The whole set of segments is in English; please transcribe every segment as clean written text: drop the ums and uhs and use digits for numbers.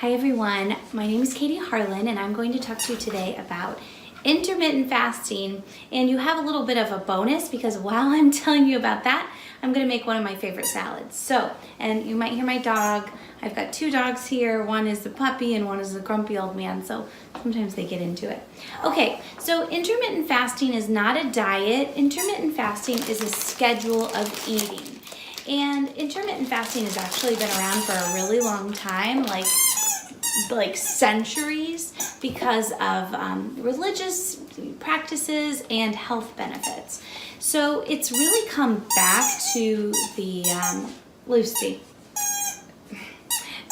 Hi everyone, my name is Katie Harlan and I'm going to talk to you today about intermittent fasting, and you have a little bit of a bonus because while I'm telling you about that, I'm going to make one of my favorite salads. So, and you might hear my dog. I've got two dogs here. One is the puppy and one is the grumpy old man, so sometimes they get into it. Okay, so intermittent fasting is not a diet. Intermittent fasting is a schedule of eating. And intermittent fasting has actually been around for a really long time, like centuries, because of religious practices and health benefits. So it's really come back to the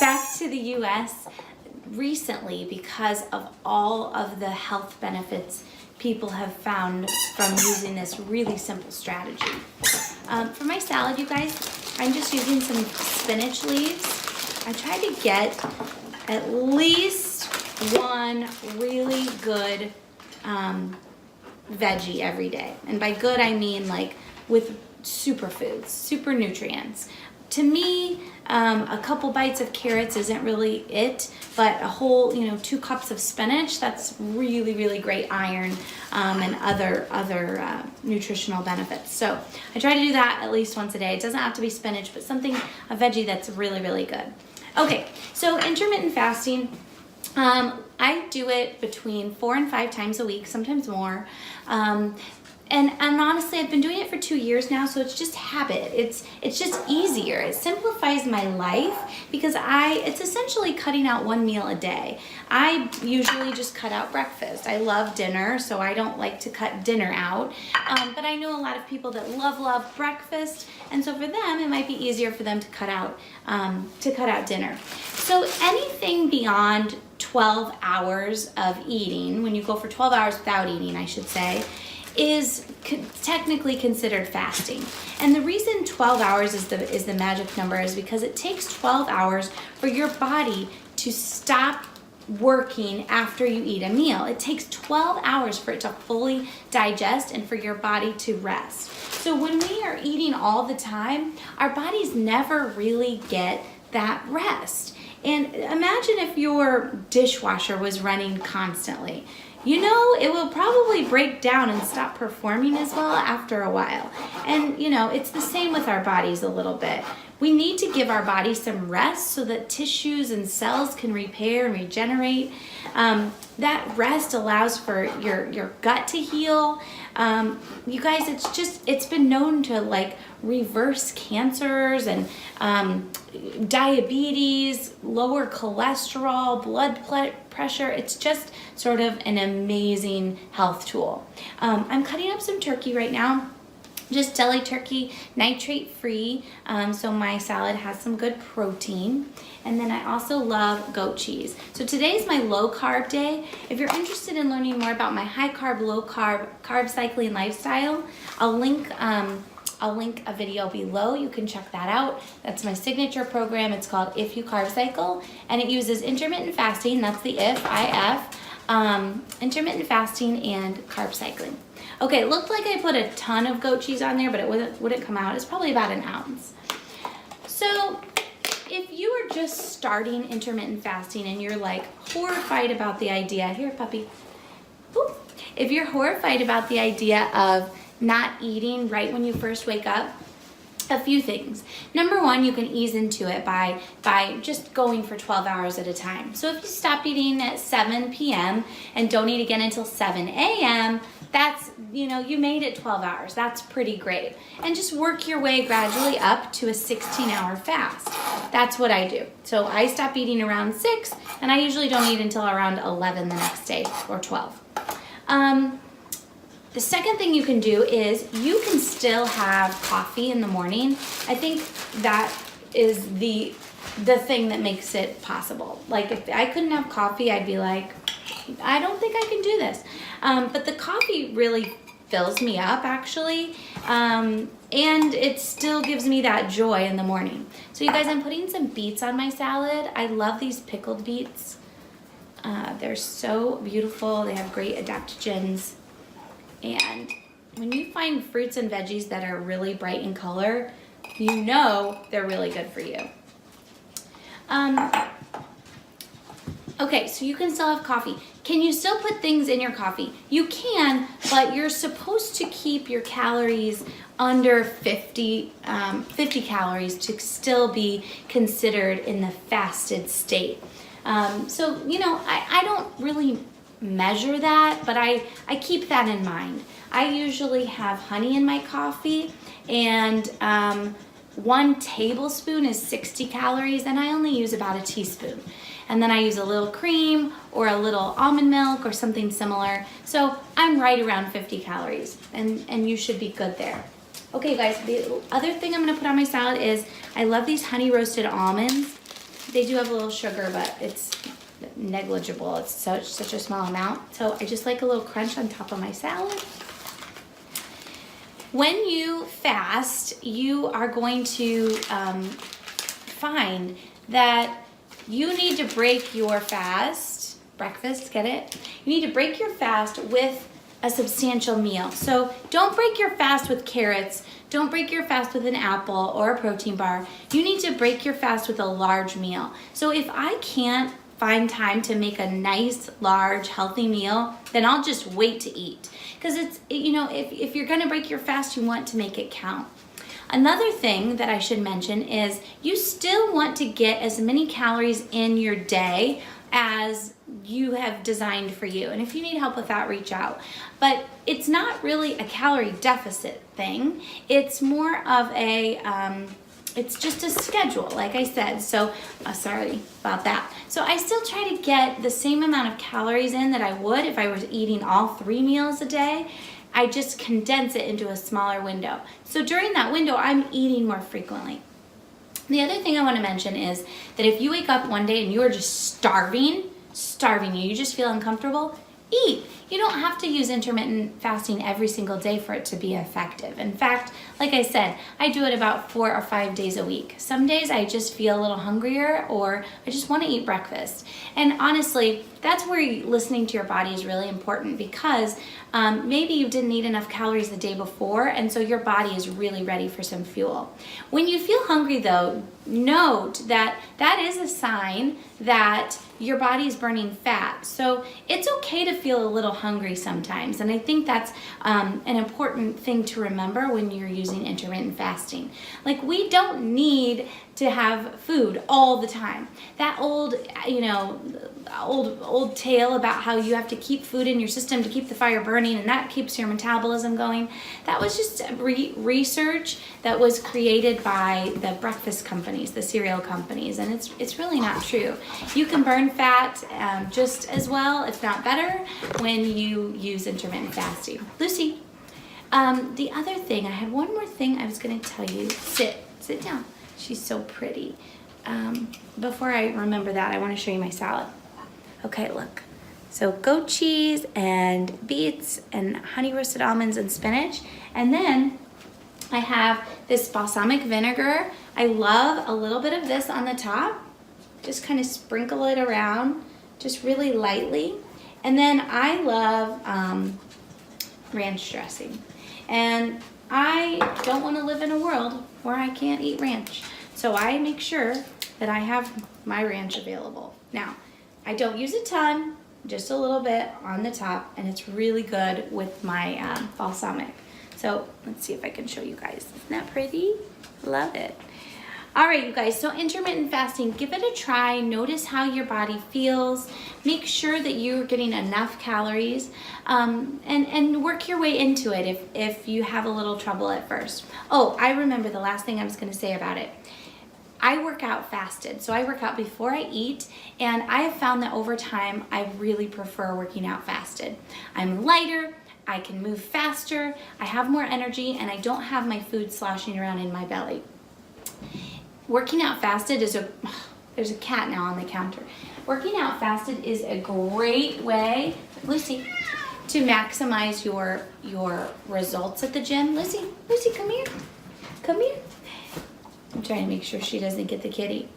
back to the US recently because of all of the health benefits people have found from using this really simple strategy. For my salad, you guys, I'm just using some spinach leaves. I try to get at least one really good veggie every day. And by good, I mean like with superfoods, super nutrients. To me, a couple bites of carrots isn't really it, but a whole, 2 cups of spinach, that's really, really great iron and other nutritional benefits. So I try to do that at least once a day. It doesn't have to be spinach, but a veggie that's really, really good. Okay, so intermittent fasting, I do it between 4 and 5 times a week, sometimes more. And honestly, I've been doing it for 2 years now, so it's just habit. It's just easier. It simplifies my life because it's essentially cutting out one meal a day. I usually just cut out breakfast. I love dinner, so I don't like to cut dinner out. But I know a lot of people that love breakfast, and so for them, it might be easier for them to cut out dinner. So anything beyond 12 hours of eating, when you go for 12 hours without eating, I should say, is technically considered fasting. And the reason 12 hours is the magic number is because it takes 12 hours for your body to stop working after you eat a meal. It takes 12 hours for it to fully digest and for your body to rest. So when we are eating all the time, our bodies never really get that rest. And imagine if your dishwasher was running constantly. It will probably break down and stop performing as well after a while. And, it's the same with our bodies a little bit. We need to give our body some rest so that tissues and cells can repair and regenerate. That rest allows for your gut to heal. You guys, it's been known to reverse cancers and diabetes, lower cholesterol, blood pressure. It's just sort of an amazing health tool. I'm cutting up some turkey right now. Just deli turkey, nitrate free, so my salad has some good protein. And then I also love goat cheese. So today's my low carb day. If you're interested in learning more about my high carb, low carb cycling lifestyle, I'll link a video below. You can check that out. That's my signature program. It's called If You Carb Cycle, and it uses intermittent fasting. That's the intermittent fasting and carb cycling. Okay, it looked like I put a ton of goat cheese on there, but it wouldn't come out. It's probably about an ounce. So if you are just starting intermittent fasting and you're horrified about the idea, here puppy, Boop. If you're horrified about the idea of not eating right when you first wake up, a few things. Number one, you can ease into it by just going for 12 hours at a time. So if you stop eating at 7 p.m. and don't eat again until 7 a.m., that's, you made it 12 hours. That's pretty great. And just work your way gradually up to a 16-hour fast. That's what I do. So I stop eating around 6, and I usually don't eat until around 11 the next day, or 12. The second thing you can do is you can still have coffee in the morning. I think that is the thing that makes it possible. If I couldn't have coffee, I'd be like, I don't think I can do this. But the coffee really fills me up actually. And it still gives me that joy in the morning. So you guys, I'm putting some beets on my salad. I love these pickled beets. They're so beautiful. They have great adaptogens. And when you find fruits and veggies that are really bright in color, they're really good for you. Okay, so you can still have coffee. Can you still put things in your coffee? You can, but you're supposed to keep your calories under 50 calories to still be considered in the fasted state. So, you know, I don't really measure that, but I keep that in mind. I usually have honey in my coffee, and 1 tablespoon is 60 calories, and I only use about a teaspoon. And then I use a little cream or a little almond milk or something similar. So I'm right around 50 calories, and you should be good there. Okay guys, the other thing I'm gonna put on my salad is, I love these honey roasted almonds. They do have a little sugar, but it's negligible. It's such a small amount. So I just like a little crunch on top of my salad. When you fast, you are going to find that you need to break your fast, breakfast, get it? You need to break your fast with a substantial meal. So don't break your fast with carrots. Don't break your fast with an apple or a protein bar. You need to break your fast with a large meal. So if I can't find time to make a nice, large, healthy meal, then I'll just wait to eat. Because it's, you know, if you're gonna break your fast, you want to make it count. Another thing that I should mention is you still want to get as many calories in your day as you have designed for you. And if you need help with that, reach out. But it's not really a calorie deficit thing. It's more of a, it's just a schedule, like I said. So, sorry about that. So I still try to get the same amount of calories in that I would if I was eating all 3 meals a day. I just condense it into a smaller window. So during that window, I'm eating more frequently. The other thing I want to mention is that if you wake up one day and you are just starving, you just feel uncomfortable, eat. You don't have to use intermittent fasting every single day for it to be effective. In fact, like I said, I do it about 4 or 5 days a week. Some days I just feel a little hungrier, or I just want to eat breakfast. And honestly, that's where listening to your body is really important, because maybe you didn't eat enough calories the day before, and so your body is really ready for some fuel. When you feel hungry though, note that that is a sign that your body is burning fat. So it's okay to feel a little hungry sometimes, and I think that's an important thing to remember when you're using intermittent fasting. Like, we don't need to have food all the time. That old, you know, old tale about how you have to keep food in your system to keep the fire burning, and that keeps your metabolism going. That was just research that was created by the breakfast companies, the cereal companies, and it's really not true. You can burn fat just as well, if not better, when you use intermittent fasting. Lucy, the other thing, I had one more thing I was going to tell you. Sit down. She's so pretty. Before I remember that, I want to show you my salad. Okay, look. So goat cheese and beets and honey roasted almonds and spinach. And then I have this balsamic vinegar. I love a little bit of this on the top. Just kind of sprinkle it around, just really lightly. And then I love ranch dressing. And I don't want to live in a world where I can't eat ranch. So I make sure that I have my ranch available. Now, I don't use a ton, just a little bit on the top, and it's really good with my balsamic. So let's see if I can show you guys. Isn't that pretty? Love it. All right, you guys, so intermittent fasting, give it a try. Notice how your body feels. Make sure that you're getting enough calories, and work your way into it if you have a little trouble at first. Oh, I remember the last thing I was gonna say about it. I work out fasted, so I work out before I eat, and I have found that over time, I really prefer working out fasted. I'm lighter, I can move faster, I have more energy, and I don't have my food sloshing around in my belly. Working out fasted is there's a cat now on the counter. Working out fasted is a great way, Lucy, to maximize your results at the gym. Lucy, come here. Come here. I'm trying to make sure she doesn't get the kitty.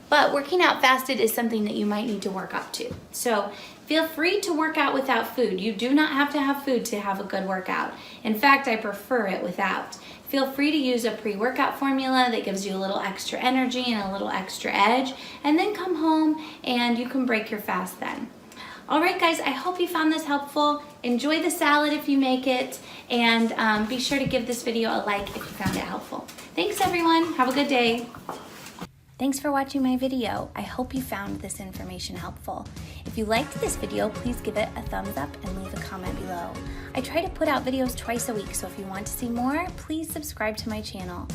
But working out fasted is something that you might need to work up to. So Feel free to work out without food. You do not have to have food to have a good workout. In fact, I prefer it without. Feel free to use a pre-workout formula that gives you a little extra energy and a little extra edge, and then come home and you can break your fast then. All right, guys, I hope you found this helpful. Enjoy the salad if you make it, and be sure to give this video a like if you found it helpful. Thanks, everyone. Have a good day. Thanks for watching my video. I hope you found this information helpful. If you liked this video, please give it a thumbs up and leave a comment below. I try to put out videos twice a week, so if you want to see more, please subscribe to my channel.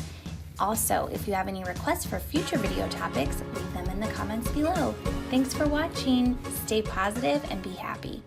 Also, if you have any requests for future video topics, leave them in the comments below. Thanks for watching. Stay positive and be happy.